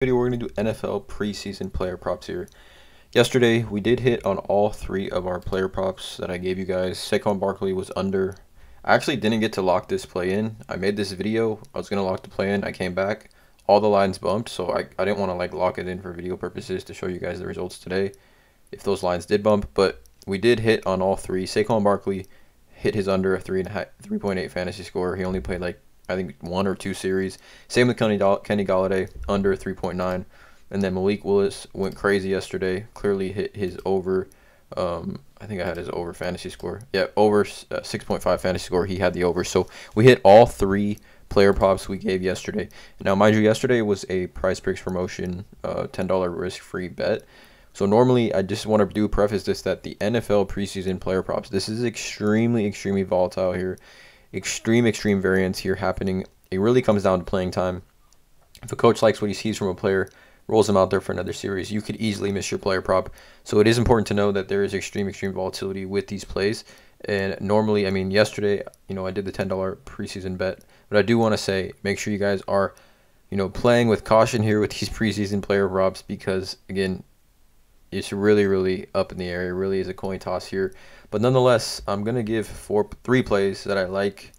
Video we're going to do NFL preseason player props here. Yesterday we did hit on all three of our player props that I gave you guys. Saquon Barkley was under. I actually didn't get to lock this play in. I made this video. I was going to lock the play in. I came back. All the lines bumped, so I didn't want to lock it in for video purposes to show you guys the results today if those lines did bump, but we did hit on all three. Saquon Barkley hit his under a 3.8 fantasy score. He only played I think 1 or 2 series. Same with Kenny Golladay, under 3.9. And then Malik Willis went crazy yesterday. Clearly hit his over. I think I had his over fantasy score. Yeah, over 6.5 fantasy score. He had the over. So we hit all three player props we gave yesterday. Now, mind you, yesterday was a PrizePicks promotion, $10 risk-free bet. So normally, I just want to preface this that the NFL preseason player props, this is extremely volatile here. Extreme variance here happening. It really comes down to playing time. If a coach likes what he sees from a player, rolls him out there for another series, you could easily miss your player prop. So it is important to know that there is extreme volatility with these plays. And normally, I mean, yesterday, I did the $10 preseason bet, but I do want to say, make sure you guys are, playing with caution here with these preseason player props, because again, it's really up in the air. It really is a coin toss here. But nonetheless, I'm going to give three plays that I like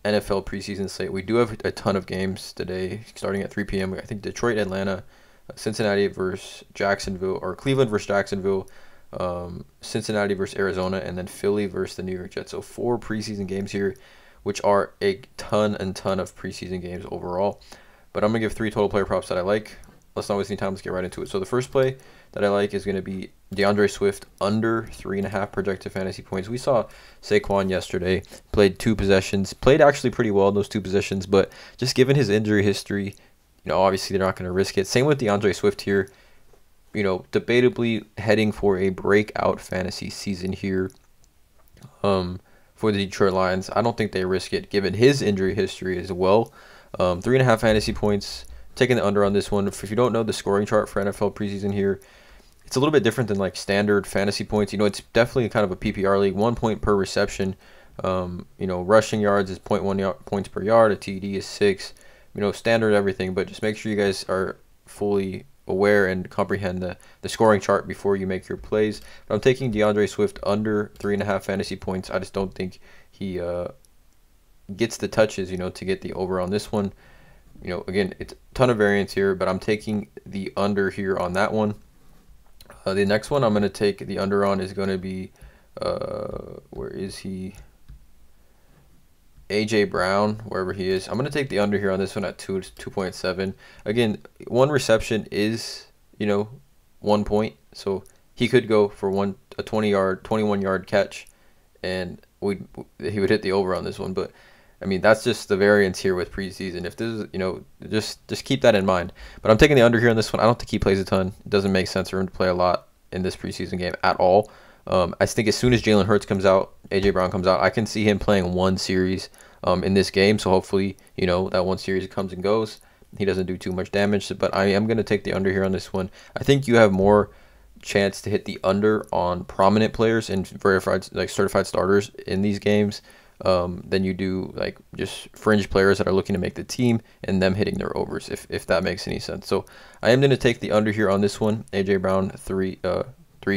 NFL preseason slate. We do have a ton of games today, starting at 3 p.m. I think Detroit, Atlanta, Cincinnati versus Jacksonville, or Cleveland versus Jacksonville, Cincinnati versus Arizona, and then Philly versus the New York Jets. So 4 preseason games here, which are a ton of preseason games overall. But I'm going to give 3 total player props that I like. Let's not waste any time. Let's get right into it. So the first play that I like is going to be DeAndre Swift under 3.5 projected fantasy points. We saw Saquon yesterday, played 2 possessions, played actually pretty well in those 2 possessions, but just given his injury history, obviously they're not going to risk it. Same with DeAndre Swift here, debatably heading for a breakout fantasy season here for the Detroit Lions. I don't think they risk it given his injury history as well. 3.5 fantasy points. Taking the under on this one. If you don't know the scoring chart for NFL preseason here, it's a little bit different than standard fantasy points. It's definitely kind of a PPR league. 1 point per reception. Rushing yards is 0.1 points per yard. A TD is 6. Standard everything. But just make sure you guys are fully aware and comprehend the scoring chart before you make your plays. But I'm taking DeAndre Swift under 3.5 fantasy points. I just don't think he gets the touches, to get the over on this one. Again, it's a ton of variance here, but I'm taking the under here on that one. The next one I'm going to take the under on is going to be, where is he? A.J. Brown, wherever he is. I'm going to take the under here on this one at 2.7. Again, 1 reception is, 1 point. So he could go for a 21-yard catch, and he would hit the over on this one. But I mean, that's just the variance here with preseason. If this is, just keep that in mind. But I'm taking the under here on this one. I don't think he plays a ton. It doesn't make sense for him to play a lot in this preseason game at all. I think as soon as Jalen Hurts comes out, A.J. Brown comes out, I can see him playing 1 series in this game. So hopefully, that 1 series comes and goes. He doesn't do too much damage. But I am going to take the under here on this one. I think you have more chance to hit the under on prominent players and verified, certified starters in these games than you do just fringe players that are looking to make the team and them hitting their overs, if that makes any sense. So I am going to take the under here on this one. A.J. Brown, 3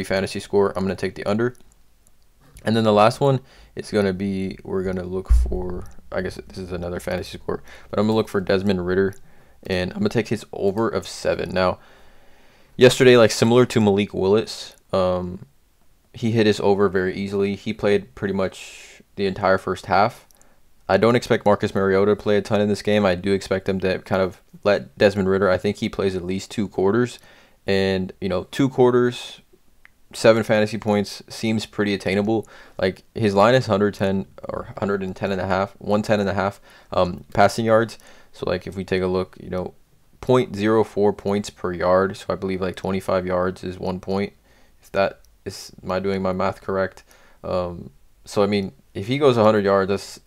fantasy score. I'm going to take the under. And then the last one is going to be, we're going to look for, I guess this is another fantasy score, but I'm going to look for Desmond Ridder, and I'm going to take his over of 7. Now, yesterday, similar to Malik Willis, he hit his over very easily. He played pretty much the entire first half. I don't expect Marcus Mariota to play a ton in this game. I do expect them to kind of let Desmond Ridder, I think he plays at least 2 quarters. And, 2 quarters, 7 fantasy points seems pretty attainable. His line is 110 or 110 and a half, 110 and a half passing yards. So if we take a look, 0.04 points per yard. So I believe 25 yards is 1 point. If that is, am I doing my math correct? So I mean, if he goes 100 yards, that's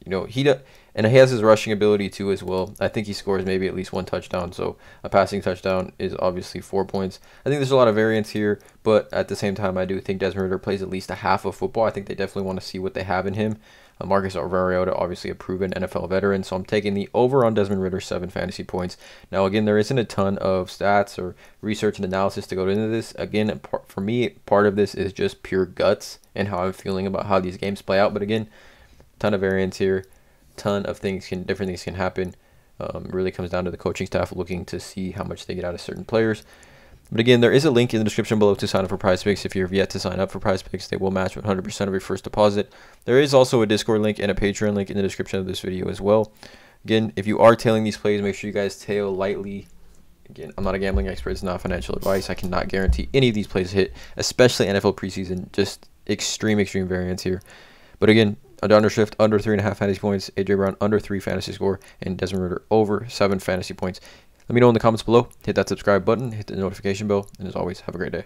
And he has his rushing ability too as well. I think he scores maybe at least 1 touchdown. So a passing touchdown is obviously 4 points. I think there's a lot of variance here, but at the same time, I do think Desmond Ridder plays at least a half of football. I think they definitely want to see what they have in him. Marcus Mariota, obviously a proven NFL veteran, so I'm taking the over on Desmond Ridder, 7 fantasy points. Now, again, there isn't a ton of stats or research and analysis to go into this. Again, for me, part of this is just pure guts and how I'm feeling about how these games play out. But again, ton of variance here, ton of different things can happen. It really comes down to the coaching staff looking to see how much they get out of certain players. But again, there is a link in the description below to sign up for PrizePicks. If you've yet to sign up for PrizePicks, they will match 100% of your first deposit. There is also a Discord link and a Patreon link in the description of this video as well. Again, if you are tailing these plays, make sure you guys tail lightly. Again, I'm not a gambling expert. It's not financial advice. I cannot guarantee any of these plays hit, especially NFL preseason. Just extreme variance here. But again, under Shift, under 3.5 fantasy points. A.J. Brown, under 3 fantasy score. And Desmond Ridder, over 7 fantasy points. Let me know in the comments below. Hit that subscribe button. Hit the notification bell. And as always, have a great day.